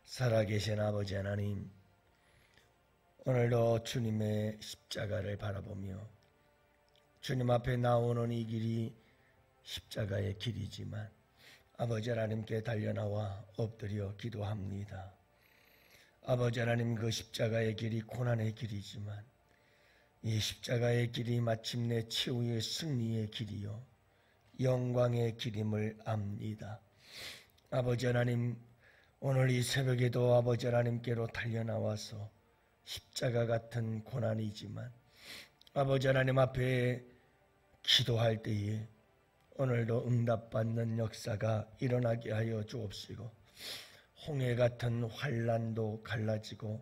살아계신 아버지 하나님, 오늘도 주님의 십자가를 바라보며 주님 앞에 나오는 이 길이 십자가의 길이지만 아버지 하나님께 달려나와 엎드려 기도합니다. 아버지 하나님, 그 십자가의 길이 고난의 길이지만 이 십자가의 길이 마침내 치유의 승리의 길이요 영광의 길임을 압니다. 아버지 하나님, 오늘 이 새벽에도 아버지 하나님께로 달려나와서 십자가 같은 고난이지만 아버지 하나님 앞에 기도할 때에 오늘도 응답받는 역사가 일어나게 하여 주옵시고, 홍해 같은 환난도 갈라지고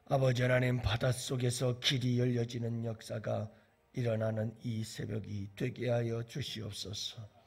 아버지 하나님 바닷속에서 길이 열려지는 역사가 일어나는 이 새벽이 되게 하여 주시옵소서.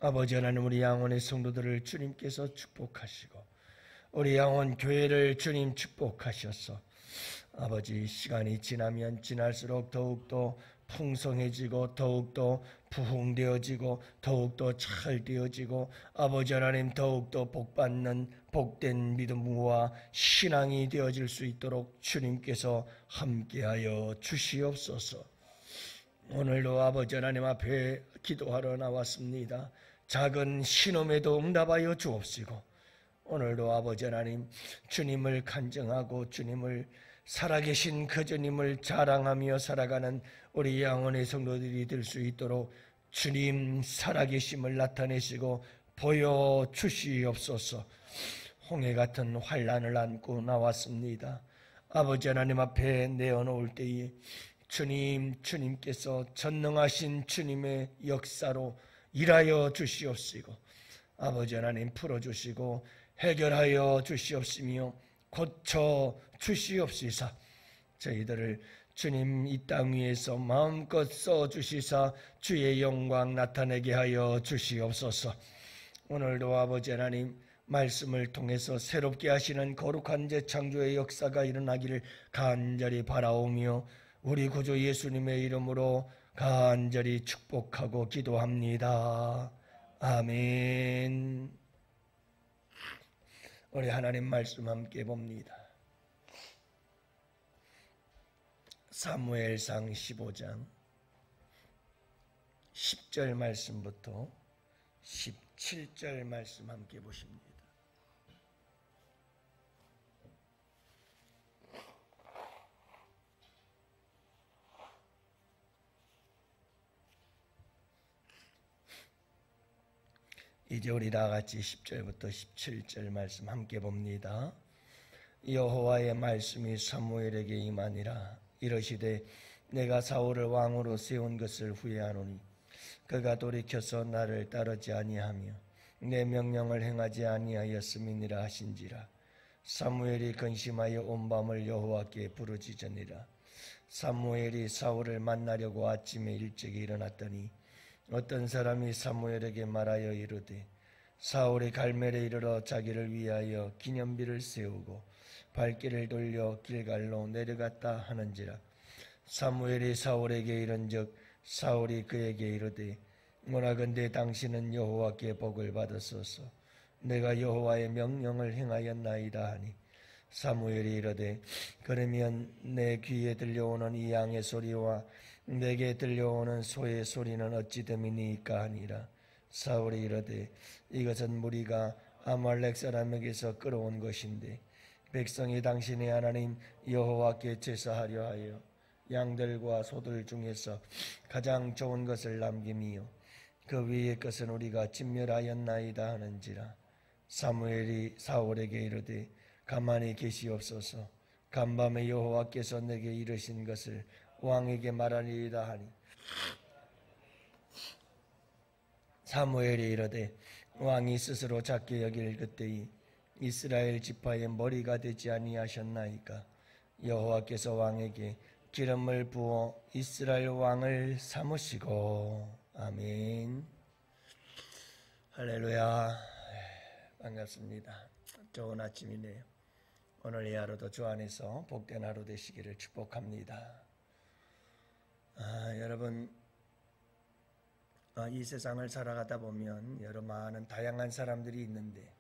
아버지 하나님, 우리 양원의 성도들을 주님께서 축복하시고 우리 양원 교회를 주님 축복하셔서 아버지, 시간이 지나면 지날수록 더욱더 풍성해지고 더욱더 부흥되어지고 더욱더 잘 되어지고 아버지 하나님, 더욱더 복받는 복된 믿음과 신앙이 되어질 수 있도록 주님께서 함께하여 주시옵소서. 오늘도 아버지 하나님 앞에 기도하러 나왔습니다. 작은 신음에도 응답하여 주옵시고, 오늘도 아버지 하나님, 주님을 간증하고 주님을 살아계신 그 주님을 자랑하며 살아가는 우리 양원의 성도들이 될 수 있도록 주님 살아계심을 나타내시고 보여주시옵소서. 홍해 같은 환난을 안고 나왔습니다. 아버지 하나님 앞에 내어놓을 때에 주님께서 전능하신 주님의 역사로 일하여 주시옵시고 아버지 하나님 풀어주시고 해결하여 주시옵시며 고쳐 주시옵시사 저희들을 주님 이 땅 위에서 마음껏 써주시사 주의 영광 나타내게 하여 주시옵소서. 오늘도 아버지 하나님, 말씀을 통해서 새롭게 하시는 거룩한 재창조의 역사가 일어나기를 간절히 바라오며 우리 구주 예수님의 이름으로 간절히 축복하고 기도합니다. 아멘. 우리 하나님 말씀 함께 봅니다. 사무엘상 15장 10절 말씀부터 17절 말씀 함께 보십니다. 이제 우리 다 같이 10절부터 17절 말씀 함께 봅니다. 여호와의 말씀이 사무엘에게 임하니라. 이르시되 내가 사울을 왕으로 세운 것을 후회하노니 그가 돌이켜서 나를 따르지 아니하며 내 명령을 행하지 아니하였음이니라 하신지라. 사무엘이 근심하여 온 밤을 여호와께 부르짖으니라. 사무엘이 사울을 만나려고 아침에 일찍 일어났더니 어떤 사람이 사무엘에게 말하여 이르되 사울이 갈멜에 이르러 자기를 위하여 기념비를 세우고 발길을 돌려 길갈로 내려갔다 하는지라. 사무엘이 사울에게 이른즉 사울이 그에게 이르되 원하건대 당신은 여호와께 복을 받으소서. 내가 여호와의 명령을 행하였나이다 하니 사무엘이 이르되 그러면 내 귀에 들려오는 이 양의 소리와 내게 들려오는 소의 소리는 어찌 됨이니까 하니라. 사울이 이르되 이것은 무리가 아말렉 사람에게서 끌어온 것인데 백성이 당신의 하나님 여호와께 제사하려 하여 양들과 소들 중에서 가장 좋은 것을 남김이요 그 위의 것은 우리가 진멸하였나이다 하는지라. 사무엘이 사울에게 이르되 가만히 계시옵소서. 간밤에 여호와께서 내게 이르신 것을 왕에게 말하리이다 하니 사무엘이 이르되 왕이 스스로 작게 여길 그때에 이스라엘 지파의 머리가 되지 아니하셨나이까. 여호와께서 왕에게 기름을 부어 이스라엘 왕을 삼으시고. 아멘. 할렐루야. 반갑습니다. 좋은 아침이네요. 오늘 이 하루도 주 안에서 복된 하루 되시기를 축복합니다. 여러분, 이 세상을 살아가다 보면 여러 많은 다양한 사람들이 있는데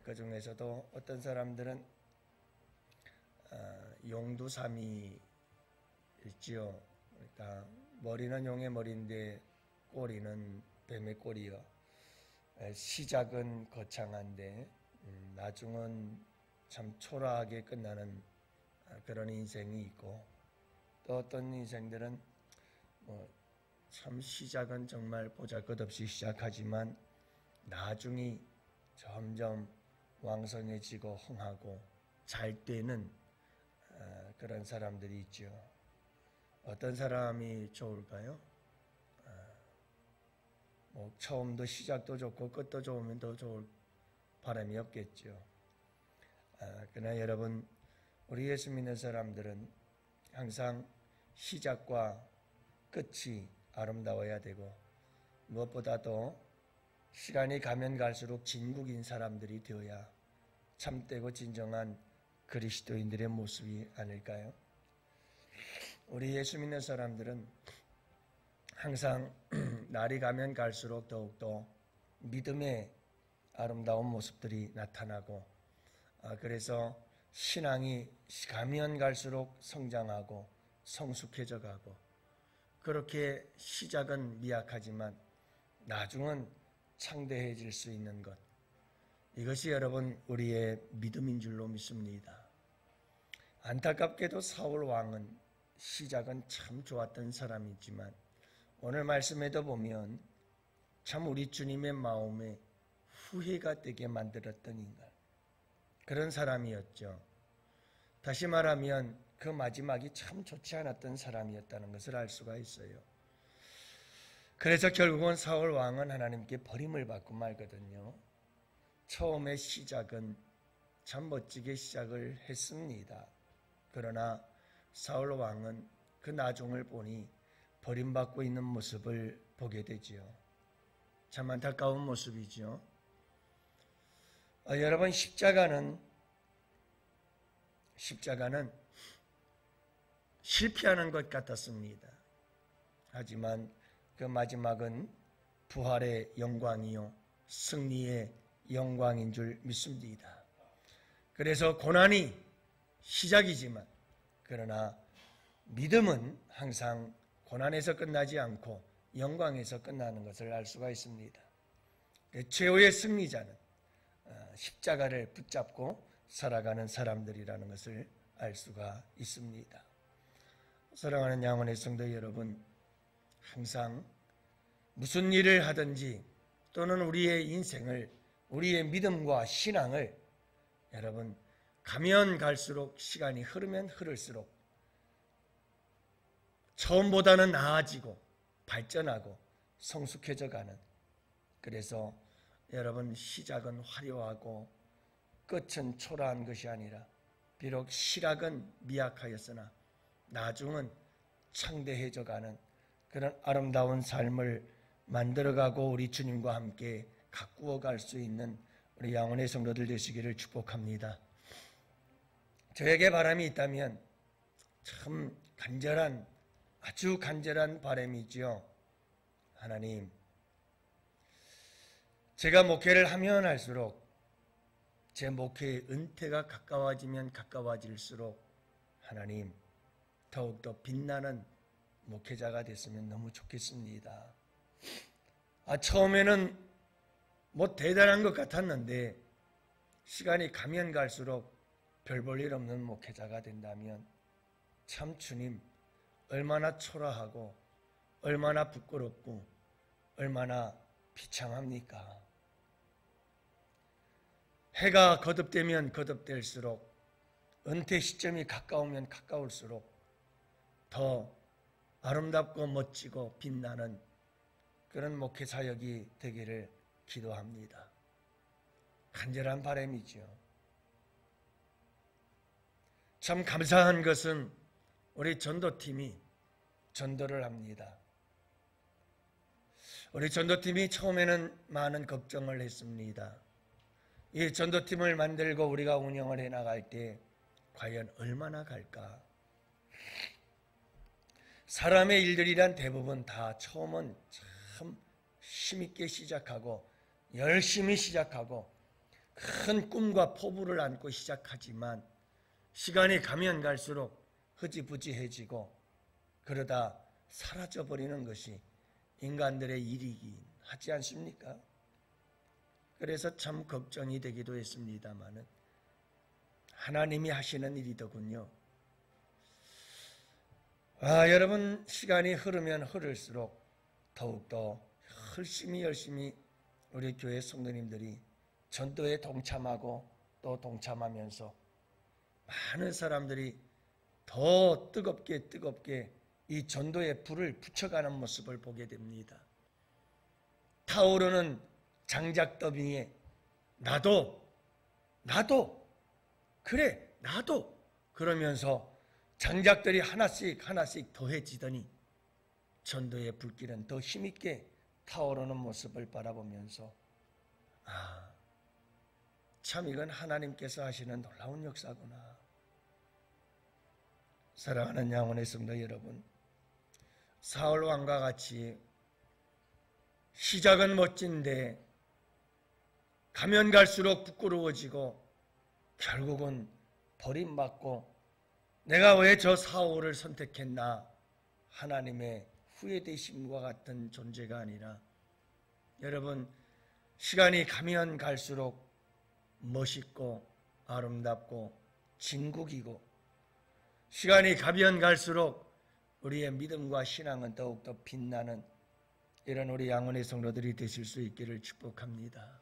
그 중에서도 어떤 사람들은 용두삼이 있지요. 그러니까 머리는 용의 머리인데 꼬리는 뱀의 꼬리요. 시작은 거창한데 나중은 참 초라하게 끝나는 그런 인생이 있고, 또 어떤 인생들은 참 시작은 정말 보잘것없이 시작하지만 나중이 점점 왕성해지고 흥하고 잘 되는 그런 사람들이 있죠. 어떤 사람이 좋을까요? 처음도 시작도 좋고 끝도 좋으면 더 좋을 바람이 없겠죠. 그러나 여러분, 우리 예수 믿는 사람들은 항상 시작과 끝이 아름다워야 되고, 무엇보다도 시간이 가면 갈수록 진국인 사람들이 되어야 참되고 진정한 그리스도인들의 모습이 아닐까요? 우리 예수 믿는 사람들은 항상 날이 가면 갈수록 더욱더 믿음의 아름다운 모습들이 나타나고, 그래서 신앙이 가면 갈수록 성장하고 성숙해져 가고, 그렇게 시작은 미약하지만 나중은 창대해질 수 있는 것, 이것이 여러분 우리의 믿음인 줄로 믿습니다. 안타깝게도 사울 왕은 시작은 참 좋았던 사람이지만 오늘 말씀에도 보면 참 우리 주님의 마음에 후회가 되게 만들었던 인간, 그런 사람이었죠. 다시 말하면 그 마지막이 참 좋지 않았던 사람이었다는 것을 알 수가 있어요. 그래서 결국은 사울 왕은 하나님께 버림을 받고 말거든요. 처음의 시작은 참 멋지게 시작을 했습니다. 그러나 사울 왕은 그 나중을 보니 버림받고 있는 모습을 보게 되지요. 참 안타까운 모습이죠. 여러분, 십자가는 실패하는 것 같았습니다. 하지만 그 마지막은 부활의 영광이요 승리의 영광인 줄 믿습니다. 그래서 고난이 시작이지만, 그러나 믿음은 항상 고난에서 끝나지 않고 영광에서 끝나는 것을 알 수가 있습니다. 최후의 승리자는 십자가를 붙잡고 살아가는 사람들이라는 것을 알 수가 있습니다. 사랑하는 양원의 성도 여러분, 항상 무슨 일을 하든지 또는 우리의 인생을, 우리의 믿음과 신앙을 여러분 가면 갈수록, 시간이 흐르면 흐를수록 처음보다는 나아지고 발전하고 성숙해져 가는, 그래서 여러분 시작은 화려하고 끝은 초라한 것이 아니라 비록 시작은 미약하였으나 나중은 창대해져 가는 그런 아름다운 삶을 만들어가고 우리 주님과 함께 가꾸어 갈 수 있는 우리 양원의 성도들 되시기를 축복합니다. 저에게 바람이 있다면 참 간절한, 아주 간절한 바람이지요. 하나님, 제가 목회를 하면 할수록 제 목회의 은퇴가 가까워지면 가까워질수록 하나님 더욱더 빛나는 목회자가 됐으면 너무 좋겠습니다. 처음에는 대단한 것 같았는데 시간이 가면 갈수록 별 볼 일 없는 목회자가 된다면 참 주님, 얼마나 초라하고 얼마나 부끄럽고 얼마나 비참합니까? 해가 거듭되면 거듭될수록, 은퇴 시점이 가까우면 가까울수록 더 아름답고 멋지고 빛나는 그런 목회 사역이 되기를 기도합니다. 간절한 바람이죠. 참 감사한 것은 우리 전도팀이 전도를 합니다. 우리 전도팀이 처음에는 많은 걱정을 했습니다. 이 전도팀을 만들고 우리가 운영을 해나갈 때 과연 얼마나 갈까? 사람의 일들이란 대부분 다 처음은 참 힘있게 시작하고 열심히 시작하고 큰 꿈과 포부를 안고 시작하지만 시간이 가면 갈수록 흐지부지해지고 그러다 사라져버리는 것이 인간들의 일이긴 하지 않습니까? 그래서 참 걱정이 되기도 했습니다마는 하나님이 하시는 일이더군요. 여러분, 시간이 흐르면 흐를수록 더욱더 열심히 우리 교회 성도님들이 전도에 동참하고 또 동참하면서 많은 사람들이 더 뜨겁게 이 전도의 불을 붙여가는 모습을 보게 됩니다. 타오르는 장작더미에 나도 그러면서 장작들이 하나씩 더해지더니 전도의 불길은 더 힘있게 타오르는 모습을 바라보면서 참 이건 하나님께서 하시는 놀라운 역사구나. 사랑하는 양원의 성도 여러분, 사울 왕과 같이 시작은 멋진데 가면 갈수록 부끄러워지고 결국은 버림받고 내가 왜 저 사울을 선택했나 하나님의 후회되심과 같은 존재가 아니라 여러분, 시간이 가면 갈수록 멋있고 아름답고 진국이고 시간이 가면 갈수록 우리의 믿음과 신앙은 더욱더 빛나는 이런 우리 양원의 성도들이 되실 수 있기를 축복합니다.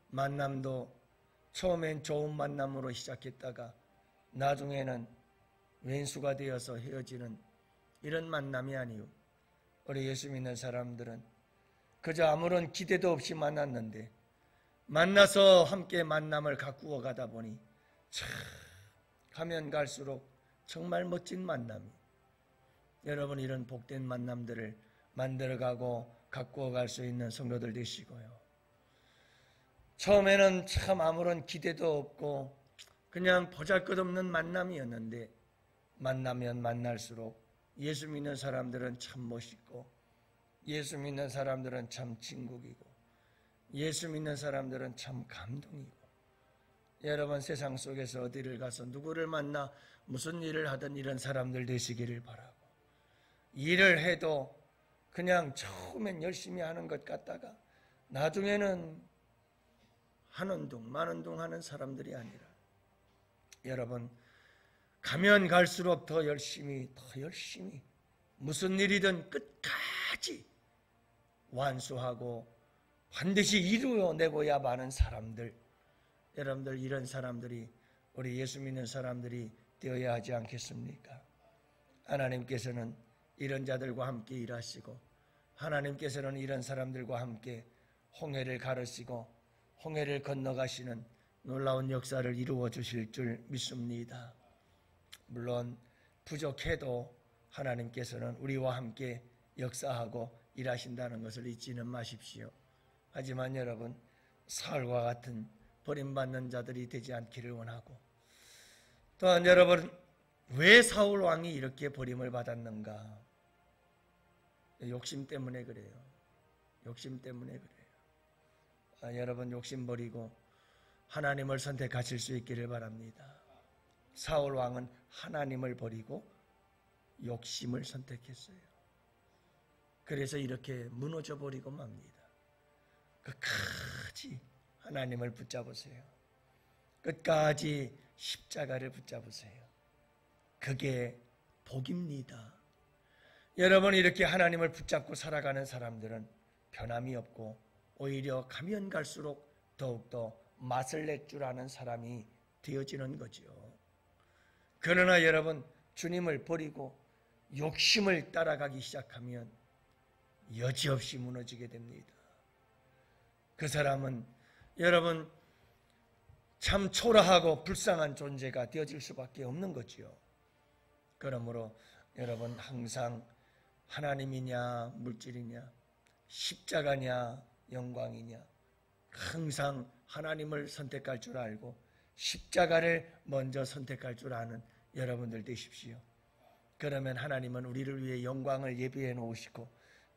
만남도 처음엔 좋은 만남으로 시작했다가 나중에는 왼수가 되어서 헤어지는 이런 만남이 아니요, 우리 예수 믿는 사람들은 그저 아무런 기대도 없이 만났는데 만나서 함께 만남을 가꾸어 가다 보니 참 가면 갈수록 정말 멋진 만남이, 여러분 이런 복된 만남들을 만들어가고 가꾸어 갈 수 있는 성도들 되시고요. 처음에는 참 아무런 기대도 없고 그냥 보잘것없는 만남이었는데 만나면 만날수록 예수 믿는 사람들은 참 멋있고 예수 믿는 사람들은 참 진국이고 예수 믿는 사람들은 참 감동이고, 여러분 세상 속에서 어디를 가서 누구를 만나 무슨 일을 하든 이런 사람들 되시기를 바라고, 일을 해도 그냥 처음엔 열심히 하는 것 같다가 나중에는 하는 둥 마는 둥 하는 사람들이 아니라 여러분 가면 갈수록 더 열심히 무슨 일이든 끝까지 완수하고 반드시 이루어내고야 마는 사람들, 여러분들 이런 사람들이 우리 예수 믿는 사람들이 되어야 하지 않겠습니까? 하나님께서는 이런 자들과 함께 일하시고 하나님께서는 이런 사람들과 함께 홍해를 가르시고 홍해를 건너가시는 놀라운 역사를 이루어 주실 줄 믿습니다. 물론 부족해도 하나님께서는 우리와 함께 역사하고 일하신다는 것을 잊지는 마십시오. 하지만 여러분, 사울과 같은 버림받는 자들이 되지 않기를 원하고, 또한 여러분, 왜 사울 왕이 이렇게 버림을 받았는가? 욕심 때문에 그래요. 여러분 욕심 버리고 하나님을 선택하실 수 있기를 바랍니다. 사울 왕은 하나님을 버리고 욕심을 선택했어요. 그래서 이렇게 무너져 버리고 맙니다. 끝까지 하나님을 붙잡으세요. 끝까지 십자가를 붙잡으세요. 그게 복입니다. 여러분 이렇게 하나님을 붙잡고 살아가는 사람들은 변함이 없고 오히려 가면 갈수록 더욱더 맛을 낼 줄 아는 사람이 되어지는 거죠. 그러나 여러분 주님을 버리고 욕심을 따라가기 시작하면 여지없이 무너지게 됩니다. 그 사람은 여러분 참 초라하고 불쌍한 존재가 되어질 수밖에 없는 거지요. 그러므로 여러분 항상 하나님이냐 물질이냐 십자가냐 영광이냐 항상 하나님을 선택할 줄 알고 십자가를 먼저 선택할 줄 아는 여러분들 되십시오. 그러면 하나님은 우리를 위해 영광을 예비해 놓으시고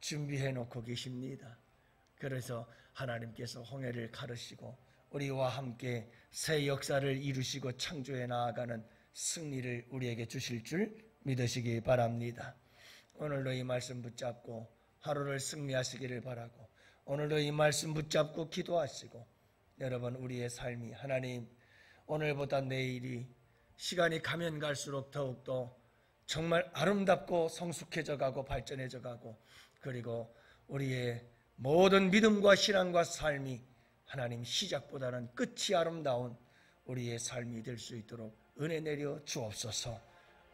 준비해 놓고 계십니다. 그래서 하나님께서 홍해를 가르시고 우리와 함께 새 역사를 이루시고 창조해 나아가는 승리를 우리에게 주실 줄 믿으시기 바랍니다. 오늘도 이 말씀 붙잡고 하루를 승리하시기를 바라고, 오늘도 이 말씀 붙잡고 기도하시고, 여러분 우리의 삶이 하나님 오늘보다 내일이 시간이 가면 갈수록 더욱더 정말 아름답고 성숙해져 가고 발전해져 가고, 그리고 우리의 모든 믿음과 신앙과 삶이 하나님 시작보다는 끝이 아름다운 우리의 삶이 될 수 있도록 은혜 내려 주옵소서.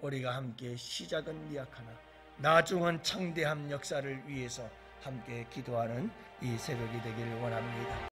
우리가 함께 시작은 미약하나 나중은 창대한 역사를 위해서 함께 기도하는 이 새벽이 되기를 원합니다.